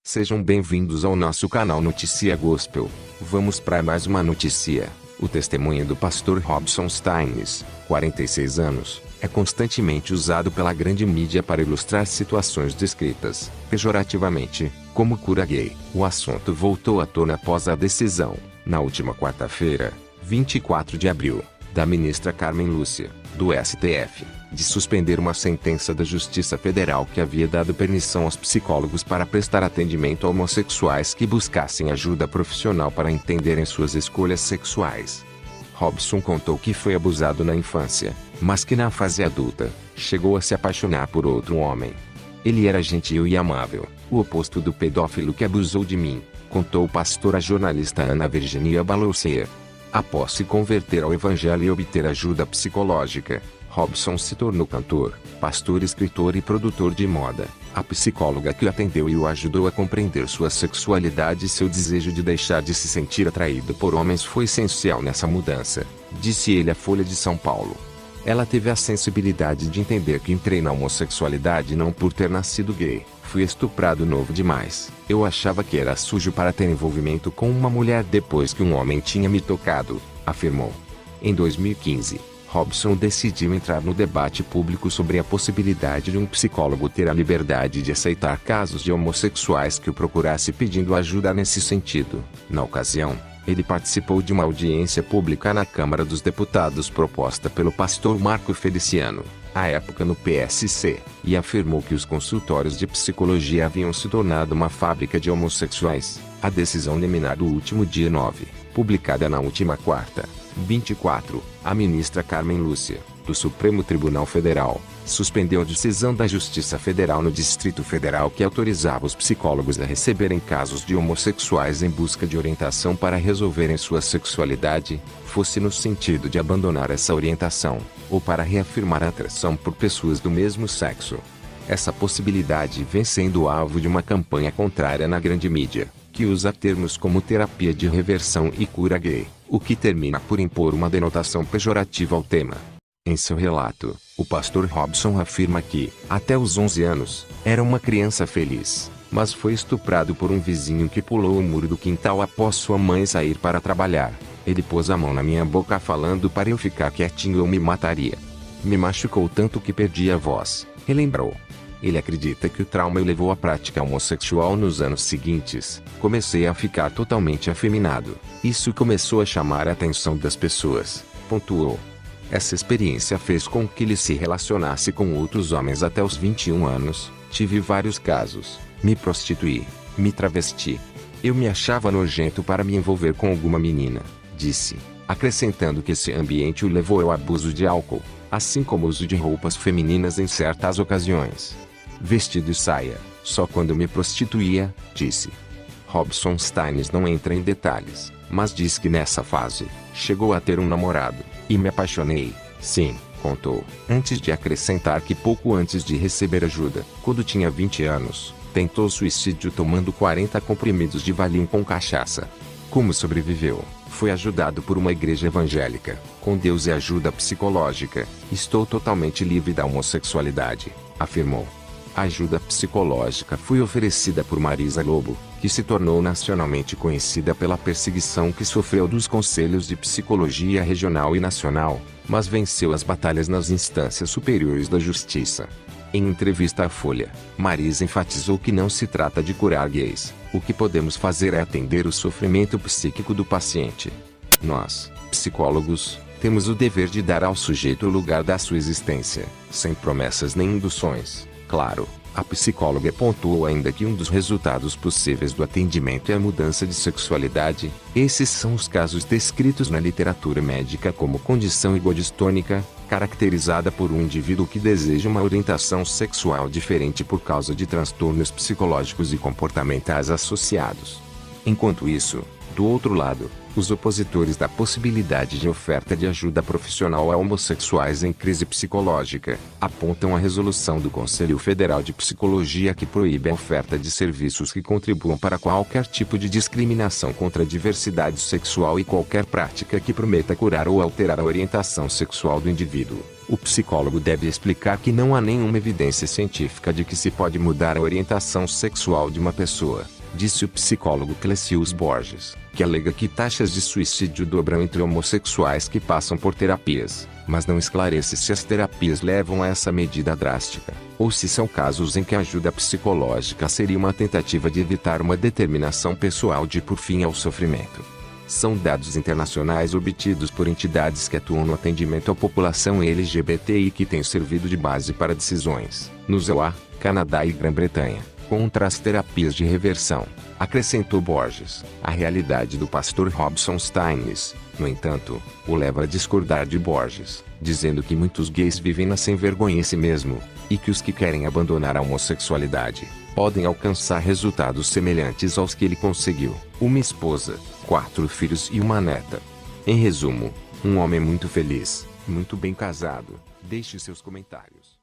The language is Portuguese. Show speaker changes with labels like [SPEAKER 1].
[SPEAKER 1] Sejam bem-vindos ao nosso canal Notícia Gospel. Vamos para mais uma notícia. O testemunho do pastor Robson Steines, 46 anos, é constantemente usado pela grande mídia para ilustrar situações descritas, pejorativamente, como cura gay. O assunto voltou à tona após a decisão, na última quarta-feira, 24 de abril, da ministra Carmen Lúcia, do STF, de suspender uma sentença da Justiça Federal que havia dado permissão aos psicólogos para prestar atendimento a homossexuais que buscassem ajuda profissional para entenderem suas escolhas sexuais. Robson contou que foi abusado na infância, mas que na fase adulta, chegou a se apaixonar por outro homem. Ele era gentil e amável, o oposto do pedófilo que abusou de mim, contou o pastor à jornalista Ana Virginia Baloucier. Após se converter ao evangelho e obter ajuda psicológica, Robson se tornou cantor, pastor, escritor e produtor de moda. A psicóloga que o atendeu e o ajudou a compreender sua sexualidade e seu desejo de deixar de se sentir atraído por homens foi essencial nessa mudança, disse ele à Folha de São Paulo. Ela teve a sensibilidade de entender que entrei na homossexualidade não por ter nascido gay. Fui estuprado novo demais. Eu achava que era sujo para ter envolvimento com uma mulher depois que um homem tinha me tocado, afirmou. Em 2015, Robson decidiu entrar no debate público sobre a possibilidade de um psicólogo ter a liberdade de aceitar casos de homossexuais que o procurasse pedindo ajuda nesse sentido. Na ocasião, ele participou de uma audiência pública na Câmara dos Deputados proposta pelo pastor Marco Feliciano, à época no PSC, e afirmou que os consultórios de psicologia haviam se tornado uma fábrica de homossexuais. A decisão liminar do último dia 9, publicada na última quarta, 24, a ministra Carmen Lúcia, do Supremo Tribunal Federal, suspendeu a decisão da Justiça Federal no Distrito Federal que autorizava os psicólogos a receberem casos de homossexuais em busca de orientação para resolverem sua sexualidade, fosse no sentido de abandonar essa orientação, ou para reafirmar a atração por pessoas do mesmo sexo. Essa possibilidade vem sendo alvo de uma campanha contrária na grande mídia, que usa termos como terapia de reversão e cura gay, o que termina por impor uma denotação pejorativa ao tema. Em seu relato, o pastor Robson afirma que, até os 11 anos, era uma criança feliz, mas foi estuprado por um vizinho que pulou o muro do quintal após sua mãe sair para trabalhar. Ele pôs a mão na minha boca falando para eu ficar quietinho ou me mataria. Me machucou tanto que perdi a voz, relembrou. Ele acredita que o trauma o levou à prática homossexual nos anos seguintes. Comecei a ficar totalmente afeminado. Isso começou a chamar a atenção das pessoas, pontuou. Essa experiência fez com que ele se relacionasse com outros homens até os 21 anos. Tive vários casos. Me prostituí, me travesti. Eu me achava nojento para me envolver com alguma menina, disse, acrescentando que esse ambiente o levou ao abuso de álcool, assim como o uso de roupas femininas em certas ocasiões. Vestido e saia, só quando me prostituía, disse. Robson Steines não entra em detalhes, mas diz que nessa fase, chegou a ter um namorado, e me apaixonei, sim, contou, antes de acrescentar que pouco antes de receber ajuda, quando tinha 20 anos, tentou suicídio tomando 40 comprimidos de Valium com cachaça. Como sobreviveu? Foi ajudado por uma igreja evangélica, com Deus e ajuda psicológica. Estou totalmente livre da homossexualidade, afirmou. A ajuda psicológica foi oferecida por Marisa Lobo, que se tornou nacionalmente conhecida pela perseguição que sofreu dos conselhos de psicologia regional e nacional, mas venceu as batalhas nas instâncias superiores da justiça. Em entrevista à Folha, Marisa enfatizou que não se trata de curar gays. O que podemos fazer é atender o sofrimento psíquico do paciente. Nós, psicólogos, temos o dever de dar ao sujeito o lugar da sua existência, sem promessas nem induções. Claro, a psicóloga pontuou ainda que um dos resultados possíveis do atendimento é a mudança de sexualidade. Esses são os casos descritos na literatura médica como condição higodistônica, caracterizada por um indivíduo que deseja uma orientação sexual diferente por causa de transtornos psicológicos e comportamentais associados. Enquanto isso, do outro lado, os opositores da possibilidade de oferta de ajuda profissional a homossexuais em crise psicológica, apontam a resolução do Conselho Federal de Psicologia que proíbe a oferta de serviços que contribuam para qualquer tipo de discriminação contra a diversidade sexual e qualquer prática que prometa curar ou alterar a orientação sexual do indivíduo. O psicólogo deve explicar que não há nenhuma evidência científica de que se pode mudar a orientação sexual de uma pessoa, disse o psicólogo Clécius Borges, que alega que taxas de suicídio dobram entre homossexuais que passam por terapias, mas não esclarece se as terapias levam a essa medida drástica, ou se são casos em que a ajuda psicológica seria uma tentativa de evitar uma determinação pessoal de pôr fim ao sofrimento. São dados internacionais obtidos por entidades que atuam no atendimento à população LGBTI que têm servido de base para decisões, nos EUA, Canadá e Grã-Bretanha, contra as terapias de reversão, acrescentou Borges. A realidade do pastor Robson Steines, no entanto, o leva a discordar de Borges, dizendo que muitos gays vivem na sem-vergonhice mesmo, e que os que querem abandonar a homossexualidade podem alcançar resultados semelhantes aos que ele conseguiu: uma esposa, 4 filhos e uma neta. Em resumo, um homem muito feliz, muito bem casado. Deixe seus comentários.